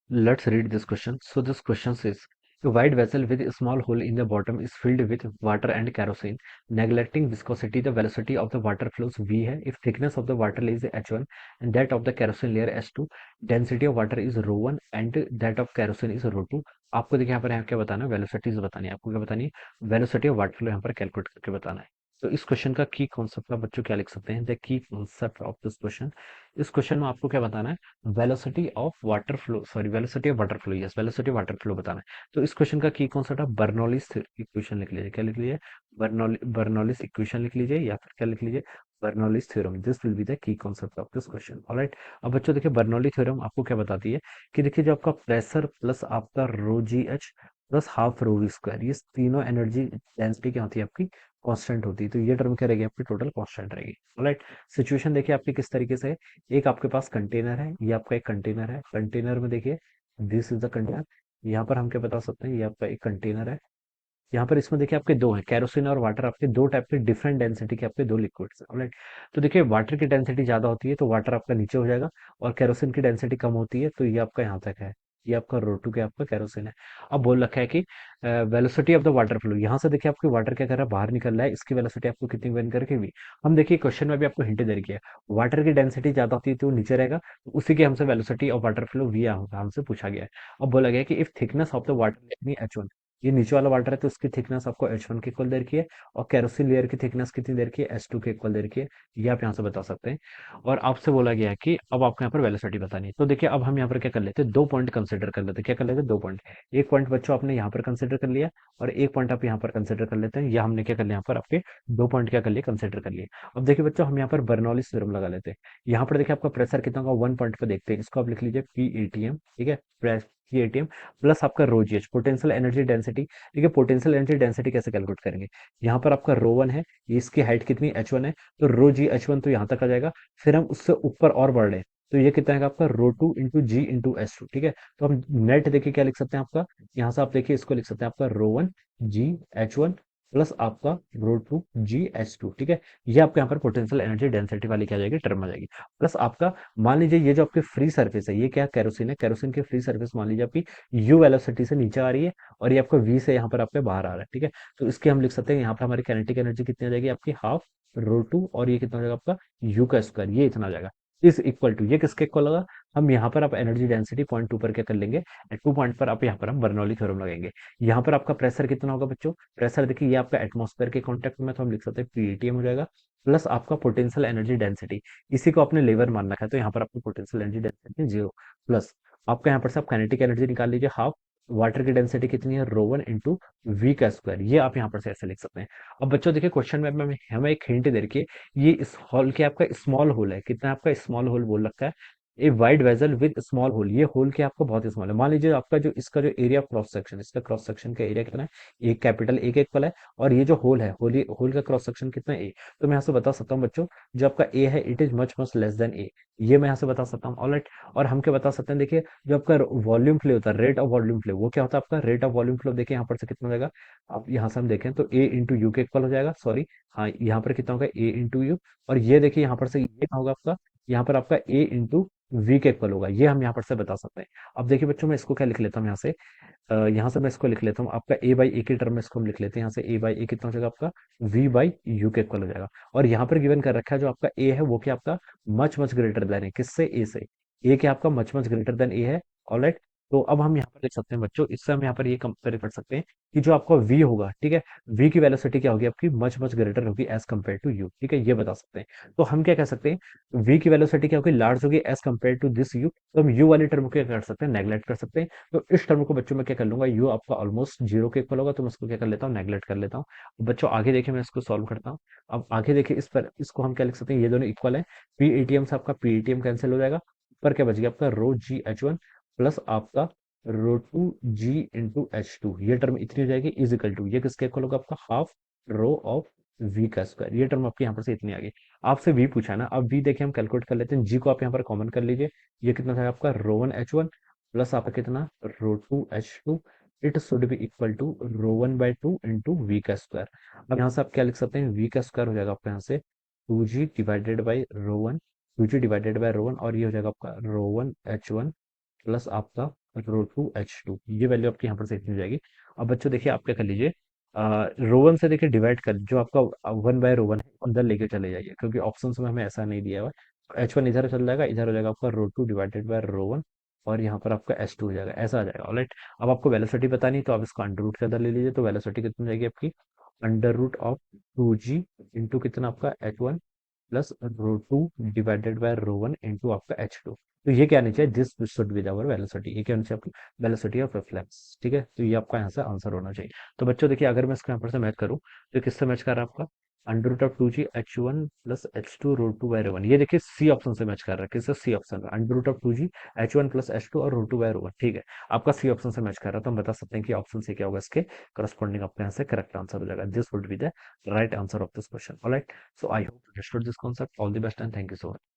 Let's read this question. So this question says, a wide vessel with a small hole in the bottom is filled with water and kerosene. Neglecting viscosity, the velocity of the water flows v है. If thickness of the water layer is h1 and that of the kerosene layer h2, density of water is ρ1 and that of kerosene is ρ2. आपको देखिए यहाँ क्या बताना है, velocities बतानी है. आपको क्या बतानी है, वेलोसिटी ऑफ वाटर फ्लो यहाँ पर कैलकुलेट करके बताना है. तो इस क्वेश्चन का की कॉन्सेप्ट आप बच्चों क्या लिख सकते हैं, the key concept of this question. इस क्वेश्चन में आपको क्या बताना है, velocity of water flow, sorry velocity of water flow, yes velocity of water flow बताना है. तो इस क्वेश्चन का की कॉन्सेप्ट आप बर्नौलीज इक्वेशन लिख लीजिए. क्या लिख लीजिए, बर्नौलीज इक्वेशन लिख लीजिए या फिर क्या लिख लीजिए, Bernoulli's theorem. This will be the key concept of this question. Alright. अब बच्चों देखिए बर्नौली थ्योरम आपको क्या बताती है कि देखिए जो आपका प्रेशर प्लस आपका rho G H plus half rho V square, ये तीनों एनर्जी डेंसिटी क्या होती है आपकी, कांस्टेंट होती है. तो ये टर्म क्या रहेगी आपकी, टोटल कांस्टेंट रहेगी. ऑलराइट. सिचुएशन देखिए आपकी किस तरीके से है. एक आपके पास कंटेनर है, ये आपका एक कंटेनर है. कंटेनर में देखिए, दिस इज द कंटेनर. यहाँ पर हम क्या बता सकते हैं, ये आपका एक कंटेनर है. यहाँ पर इसमें देखिए आपके दो है, कैरोसिन और वाटर, आपके दो टाइप के डिफरेंट डेंसिटी के आपके दो लिक्विड्स हैं. ऑलराइट. तो देखिए वाटर की डेंसिटी ज्यादा होती है तो वाटर आपका नीचे हो जाएगा, और कैरोसिन की डेंसिटी कम होती है तो ये आपका यहाँ तक है. ये आपका रो2 के आपका कैरोसिन है. अब बोल रखा है कि velocity of the water flow, यहाँ से देखिए आपकी वाटर क्या कर रहा है, बाहर निकल रहा है. इसकी वेलोसिटी आपको कितनी वन करके भी, हम देखिए क्वेश्चन में भी आपको हिंट दे रखी है. वाटर की डेंसिटी ज्यादा होती है तो वो नीचे रहेगा, तो उसी की हमसे velocity of water flow V हमसे पूछा गया है. अब बोला गया है कि if thickness of the water H one, ये नीचे वाला वाटर है तो उसकी थिकनेस आपको H1 के इक्वल दे रखी है, और केरोसिन लेयर की थिकनेस कितनी दे रखी है, H2 के इक्वल दे रखी है. ये आप यहाँ से बता सकते हैं. और आपसे बोला गया है कि अब आपको यहाँ पर वेलोसिटी बतानी है. तो देखिए अब हम यहाँ पर क्या कर लेते हैं, दो पॉइंट कंसिडर कर लेते हैं. क्या कर लेते हैं, दो पॉइंट. एक पॉइंट बच्चों आपने यहाँ पर कंसिडर कर लिया, और एक पॉइंट आप यहाँ पर कंसिडर कर लेते हैं. या हमने क्या कर लिया, यहाँ पर आपके दो पॉइंट क्या कर लिए, कंसिडर कर लिए. अब देखिए बच्चों हम यहाँ पर बर्नौलीज थ्योरम लगा लेते हैं. यहाँ पर देखिए आपका प्रेशर कितना होगा, वन पॉइंट पे देखते हैं. इसको आप लिख लीजिए पी एटीएम. ठीक है, पी एटीएम प्लस आपका rho G H, potential energy density. देखिए पोटेंशियल एनर्जी डेंसिटी कैसे कैलकुलेट करेंगे, यहाँ पर आपका रो वन है, ये इसकी हाइट कितनी एच वन है, तो रो जी एच वन तो यहाँ तक आ जाएगा. फिर हम उससे ऊपर और बढ़ रहे हैं, तो ये कितना है आपका रो टू इंटू जी इंटू एच टू. ठीक है. तो हम नेट देखिए क्या लिख सकते हैं आपका, यहाँ से आप देखिए इसको लिख सकते हैं आपका rho one G H one plus आपका rho two G H two. ठीक है. ये आपके यहाँ पर पोटेंशियल एनर्जी डेंसिटी वाली क्या आ जाएगी, टर्म आ जाएगी. प्लस आपका मान लीजिए ये जो आपकी फ्री सरफेस है, ये क्या कैरोसिन है, कैरोसिन की फ्री सरफेस मान लीजिए आपकी यू वेलोसिटी से नीचे आ रही है, और ये आपका वी से यहाँ पर आपके बाहर आ रहा है. ठीक है. तो इसके हम लिख सकते हैं यहाँ पर हमारी काइनेटिक एनर्जी कितनी आ जाएगी आपकी, हाफ रो टू, और ये कितना हो जाएगा आपका यू का स्क्वायर, ये इतना आ जाएगा. इस इक्वल टू, ये किसके इक्वल होगा, हम यहाँ पर आप एनर्जी डेंसिटी पॉइंट टू पर क्या कर लेंगे, टू पॉइंट पर आप यहाँ पर हम बर्नौली थ्योरम लगाएंगे. यहाँ पर आपका प्रेशर कितना होगा बच्चों, प्रेशर देखिए ये आपका एटमॉस्फेयर के कॉन्टेक्ट में, तो हम लिख सकते हैं पीएटीएम हो जाएगा. प्लस आपका पोटेंशियल एनर्जी डेंसिटी, इसी को आपने लेवर मान रखा है तो यहाँ पर आपको potential energy density zero. Plus आपका यहाँ पर से आप काइनेटिक एनर्जी निकाल लीजिए, हाफ वाटर की डेंसिटी कितनी है, रो वन इंटू वी का स्क्वायर. ये आप यहाँ पर से ऐसे लिख सकते हैं. अब बच्चों देखिए क्वेश्चन में हमें एक हिंट दे रखी है, ये इस हॉल के आपका स्मॉल होल है. कितना आपका स्मॉल होल बोल रखा है, a wide vessel with small hole. ये होल क्या आपका बहुत स्मॉल है. मान लीजिए आपका जो इसका जो एरिया ऑफ क्रॉस सेक्शन, इसका क्रॉस सेक्शन का एरिया कितना है, एक कैपिटल एक इक्वल है, और ये जो होल है, होल का क्रॉस सेक्शन कितना है, ए. तो मैं यहाँ से बता सकता हूँ बच्चों, जो आपका ए है it is much much less than A. ये मैं यहाँ से बता सकता हूँ. ऑलराइट. और हम क्या बता सकते हैं, देखिए जो आपका वॉल्यूम फ्लो होता है, रेट ऑफ वॉल्यूम फ्लो, वो क्या होता है आपका रेट ऑफ वॉल्यूम फ्लो. देखिए यहाँ पर से कितना हो जाएगा, आप यहाँ से हम देखें तो ए इंटू यू के इक्वल हो जाएगा. सॉरी, हाँ यहाँ पर कितना होगा, ए इंटू यू. और ये देखिए यहाँ पर से ये क्या होगा आपका, यहाँ पर आपका ए इंटू वी के इक्वल होगा. ये हम यहाँ पर से बता सकते हैं. अब देखिए बच्चों मैं इसको क्या लिख लेता हूँ, यहाँ से मैं इसको लिख लेता हूँ आपका ए बाई ए की टर्म में इसको हम लिख लेते हैं. यहाँ से ए बाई ए कितना हो जाएगा आपका, वी बाई यू के इक्वल हो जाएगा. और यहाँ पर गिवन कर रखा है जो आपका ए है वो क्या आपका मच मच ग्रेटर देन है, किससे, ए से. ए क्या आपका मच मच ग्रेटर देन ए है. ऑलराइट. तो अब हम यहाँ पर देख सकते हैं बच्चों, इससे हम यहाँ पर ये कंपेयर कर सकते हैं कि जो आपका v होगा, ठीक है, v की वेलोसिटी क्या होगी आपकी, मच मच ग्रेटर होगी एज कम्पेयर टू u. ठीक है, ये बता सकते हैं. तो हम क्या कह सकते हैं, v की वेलोसिटी क्या होगी, लार्ज होगी as compared to this u. तो हम u वाली टर्म को क्या कर सकते हैं, नेगलेक्ट कर सकते हैं. तो इस टर्म को बच्चों में क्या कर लूंगा, u आपका ऑलमोस्ट जीरो के इक्वल होगा, तो मैं इसको क्या कर लेता हूँ, नेगलेक्ट कर लेता हूँ. बच्चों आगे देखिए मैं इसको सॉल्व करता हूँ. अब आगे देखिए इस पर, इसको हम क्या लिख सकते हैं, ये दोनों इक्वल है. पी एटीएम से आपका पी एटीएम कैंसिल हो जाएगा. पर क्या बच गया आपका rho G H one plus आपका rho two G into H two. ये टर्म इतनी हो जाएगी इज इक्वल टू, ये किसके इक्वल होगा आपका, हाफ रो ऑफ वी का स्क्वायर. ये टर्म आपकी यहाँ पर से इतनी आ गई. आपसे वी पूछा है ना, अब वी देखिए हम कैलकुलेट कर लेते हैं. जी को आप यहाँ पर कॉमन कर लीजिए. ये कितना था आपका rho one H one plus आपका कितना rho two H two. It should be equal to rho one by two into V का स्क्वायर. अब यहाँ से आप क्या लिख सकते हैं, वी का स्क्वायर हो जाएगा आपका यहाँ से two g divided by rho one, two g divided by rho one, और ये हो जाएगा आपका rho one H one plus आपका रो 2 H2, ये वैल्यू आपकी यहाँ पर से इतनी हो जाएगी। अब बच्चों देखिए आप क्या कर लीजिए, रो 1 से देखिए डिवाइड कर, जो आपका 1/रो 1 है अंदर लेके चले जाइए, क्योंकि ऑप्शन में हमें ऐसा नहीं दिया हुआ है। H1 इधर चल जाएगा, इधर हो जाएगा आपका रो 2 डिवाइडेड बाय रो 1, और यहाँ पर आपका H2 हो जाएगा, ऐसा आ जाएगा। ऑलराइट, अब आपको वेलोसिटी बतानी है तो आप इसको अंडर रूट के अंदर ले लीजिए, तो वेलोसिटी कितनी हो जाएगी आपकी, under root of 2G into कितना आपका H1 plus rho 2 divided by rho 1 into आपका H2। तो ये क्या नीचे, this should be our velocity, ये क्या नीचे आपकी वेलोसिटी ऑफ रिफ्लेक्स, ठीक है। तो ये आपका यहाँ से आंसर होना चाहिए। तो बच्चों देखिए अगर मैं इसको यहाँ पर से मैच करूँ, तो किससे मैच कर रहा है आपका, under root of 2G H1 plus H2 rho 2 by rho 1, ये देखिए सी ऑप्शन से मैच कर रहा है, किससे, c option, under root of 2G H1 plus H2 और रो 2 बाय रो 1, ठीक है। आपका सी ऑप्शन से मैच कर रहा है, तो हम बता सकते हैं कि ऑप्शन सी क्या होगा, इसके करस्पॉन्डिंग आपका यहाँ से करेक्ट आंसर हो जाएगा। This would be the right answer of this question. Alright, so I hope you understood this concept. All the best and thank you so much.